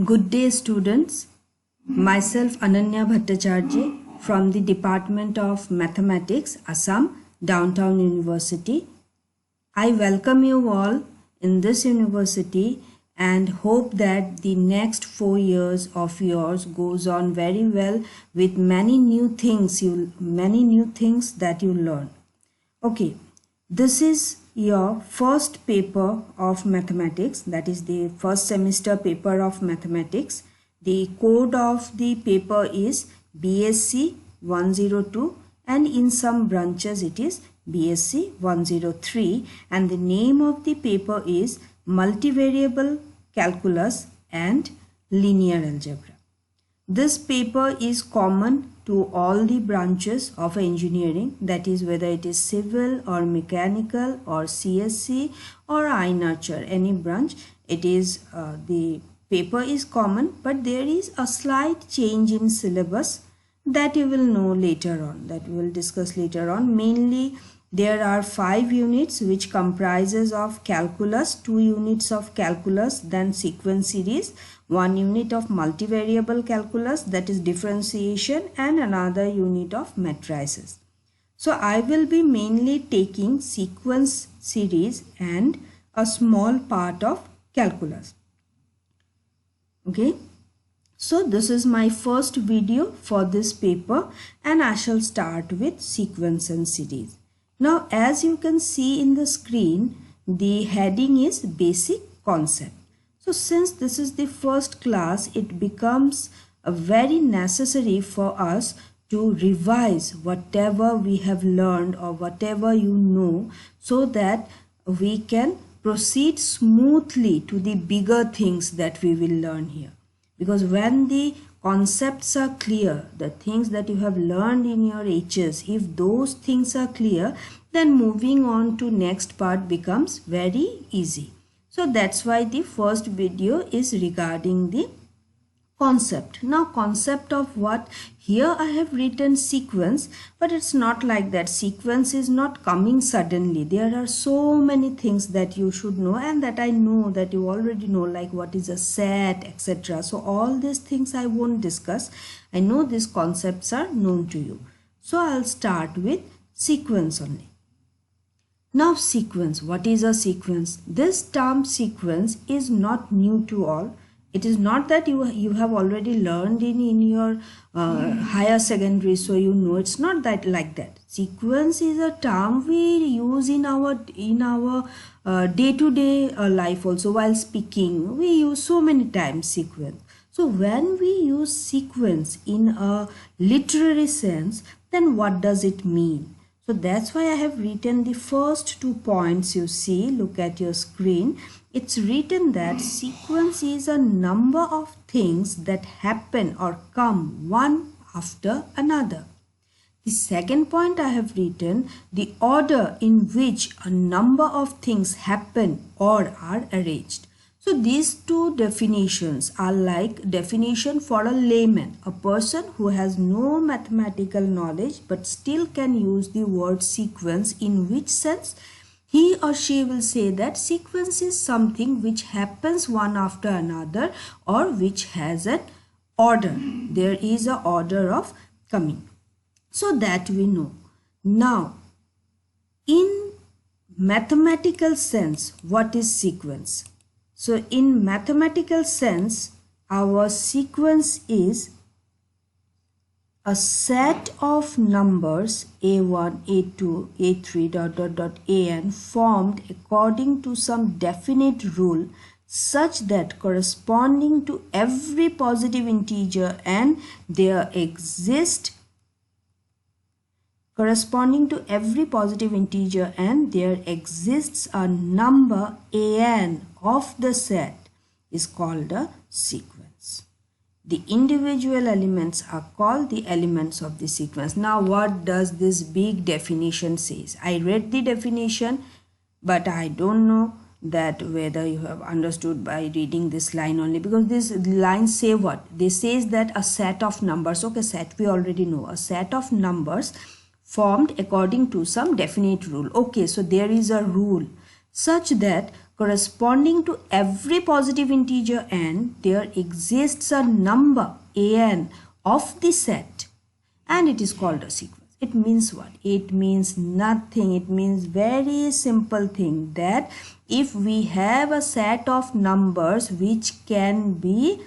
Good day, students. Myself Ananya Bhattacharya from the Department of Mathematics, Assam, Downtown University. I welcome you all in this university and hope that the next 4 years of yours goes on very well with many new things that you learn. Okay, this is your first paper of mathematics, that is the first semester paper of mathematics. The code of the paper is BSc 102 and in some branches it is BSc 103, and the name of the paper is Multivariable Calculus and Linear Algebra. This paper is common to all the branches of engineering, that is whether it is civil or mechanical or CSC or iNurture, any branch. It is the paper is common, but there is a slight change in syllabus that you will know later on, that we will discuss later on. Mainly there are 5 units which comprises of calculus, 2 units of calculus, then sequence series, 1 unit of multivariable calculus, that is differentiation, and another unit of matrices. So I will be mainly taking sequence series and a small part of calculus. Okay. So this is my first video for this paper and I shall start with sequence and series. Now, as you can see in the screen, the heading is basic concept. So since this is the first class, it becomes very necessary for us to revise whatever we have learned or whatever you know, so that we can proceed smoothly to the bigger things that we will learn here. Because when the concepts are clear, the things that you have learned in your HS, if those things are clear, then moving on to next part becomes very easy. So that's why the first video is regarding the concept. Now, concept of what? Here I have written sequence, but it's not like that. Sequence is not coming suddenly. There are so many things that you should know and that I know that you already know, like what is a set, etc. So all these things I won't discuss. I know these concepts are known to you. So I'll start with sequence only. Now, sequence. What is a sequence? This term sequence is not new to all. It is not that you have already learned in your higher secondary, so you know. It's not that like that. Sequence is a term we use in our day-to-day life also. While speaking, we use so many times sequence. So when we use sequence in a literary sense, then what does it mean? So that's why I have written the first 2 points you see. Look at your screen. It's written that sequence is a number of things that happen or come one after another. The second point I have written the order in which a number of things happen or are arranged. So these 2 definitions are like definition for a layman, a person who has no mathematical knowledge but still can use the word sequence, in which sense he or she will say that sequence is something which happens one after another or which has an order. There is an order of coming. So that we know. Now, in mathematical sense, what is sequence? So in mathematical sense, our sequence is a set of numbers a1, a2, a3, an formed according to some definite rule such that corresponding to every positive integer and there exists a number an of the set is called a sequence. The individual elements are called the elements of the sequence. Now, what does this big definition says? I read the definition, but I don't know that whether you have understood by reading this line only, because this line say what? They says that a set of numbers, okay, set we already know, a set of numbers formed according to some definite rule. Okay, so there is a rule such that corresponding to every positive integer n, there exists a number an of the set, and it is called a sequence. It means what? It means nothing. It means very simple thing, that if we have a set of numbers which can be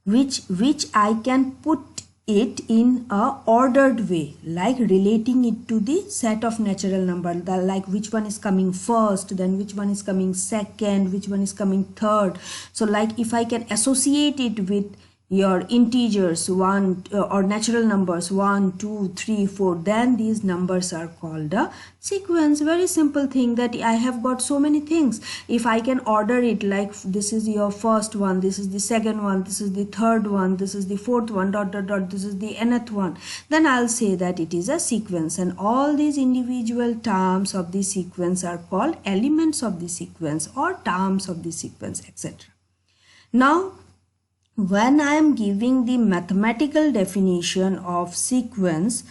which I can put it in a ordered way, like relating it to the set of natural number, like which one is coming first, then which one is coming second, which one is coming third. So like if I can associate it with your integers or natural numbers 1, 2, 3, 4, then these numbers are called a sequence. Very simple thing, that I have got so many things. If I can order it, like this is your first one, this is the second one, this is the third one, this is the fourth one, dot dot dot, this is the nth one, then I'll say that it is a sequence. And all these individual terms of the sequence are called elements of the sequence or terms of the sequence, etc. Now when I am giving the mathematical definition of sequence,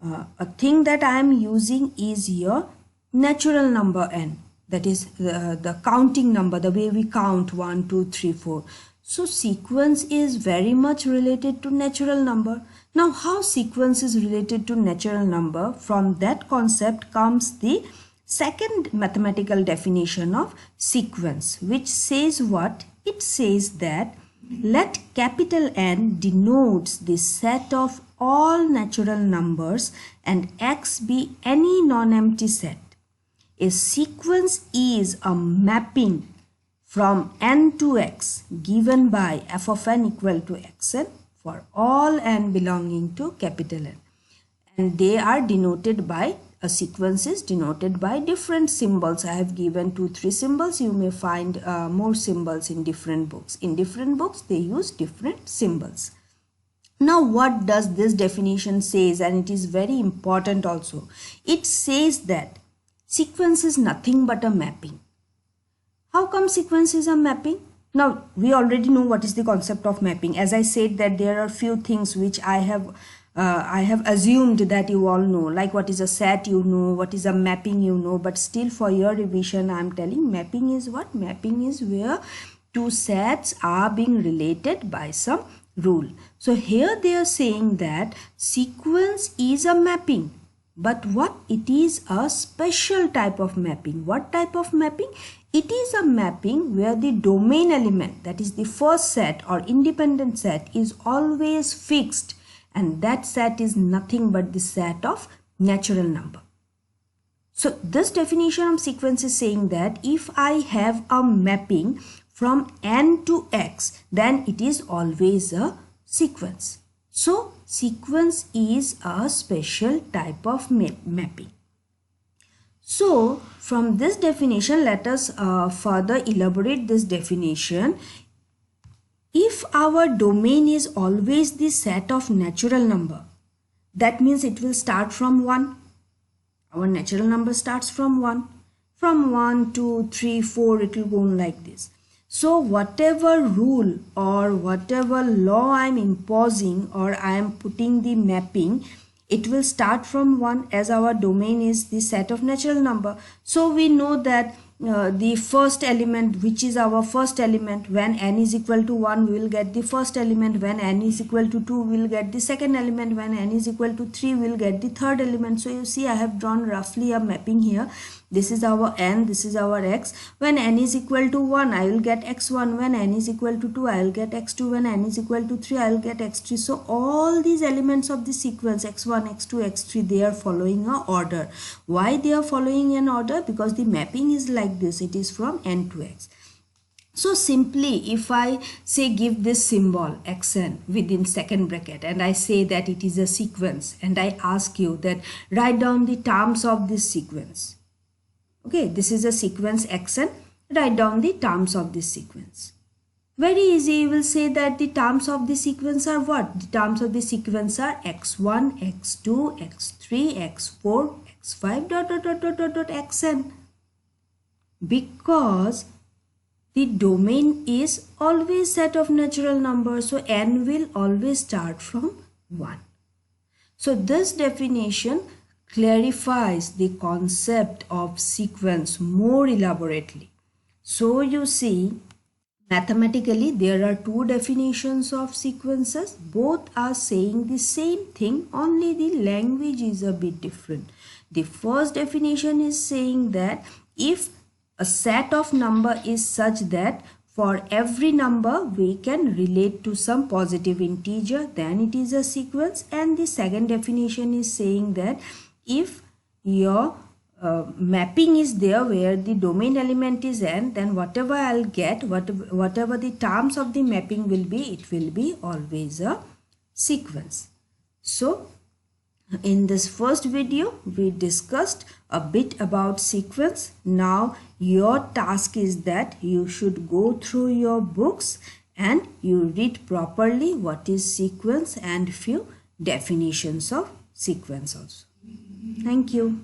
a thing that I am using is your natural number n, that is the counting number, the way we count 1, 2, 3, 4. So sequence is very much related to natural number. Now how sequence is related to natural number? From that concept comes the second mathematical definition of sequence, which says what? It says that let capital N denotes the set of all natural numbers and X be any non-empty set. A sequence is a mapping from n to x given by f of n equal to xn for all n belonging to capital N. And they are denoted by, a sequence is denoted by different symbols. I have given 2-3 symbols. You may find more symbols in different books. In different books they use different symbols. Now what does this definition says, and it is very important also. It says that sequence is nothing but a mapping. How come sequence is a mapping? Now we already know what is the concept of mapping. As I said that there are few things which I have assumed that you all know, like what is a set you know, what is a mapping you know, but still for your revision I am telling mapping is what? Mapping is where two sets are being related by some rule. So here they are saying that sequence is a mapping, but what? It is a special type of mapping. What type of mapping? It is a mapping where the domain element, that is the first set or independent set, is always fixed, and that set is nothing but the set of natural number. So this definition of sequence is saying that if I have a mapping from n to x, then it is always a sequence. So sequence is a special type of mapping. So from this definition, let us further elaborate this definition. If our domain is always the set of natural number, that means it will start from 1. Our natural number starts from 1. From 1, 2, 3, 4, it will go on like this. So whatever rule or whatever law I am imposing or I am putting the mapping, it will start from 1, as our domain is the set of natural number. So we know that the first element, which is our first element, when n is equal to 1 we will get the first element, when n is equal to 2 we will get the second element, when n is equal to 3 we will get the third element. So you see I have drawn roughly a mapping here. This is our n, this is our x. When n is equal to 1 I will get x1, when n is equal to 2 I will get x2, when n is equal to 3 I will get x3. So all these elements of the sequence x1, x2, x3, they are following a order. Why they are following an order? Because the mapping is like this, it is from n to x. So simply if I say give this symbol xn within second bracket and I say that it is a sequence, and I ask you that write down the terms of this sequence. Okay, this is a sequence xn, write down the terms of this sequence. Very easy, you will say that the terms of the sequence are what? The terms of the sequence are x1, x2, x3, x4, x5, dot dot dot dot dot dot xn. Because the domain is always set of natural numbers, so n will always start from 1. So this definition clarifies the concept of sequence more elaborately. So you see, mathematically there are two definitions of sequences. Both are saying the same thing, only the language is a bit different. The first definition is saying that if a set of number is such that for every number we can relate to some positive integer, then it is a sequence. And the second definition is saying that if your mapping is there where the domain element is n, then whatever I'll get, whatever the terms of the mapping will be, it will be always a sequence. So in this first video we discussed a bit about sequence. Now your task is that you should go through your books and you read properly what is sequence and few definitions of sequence also. Thank you.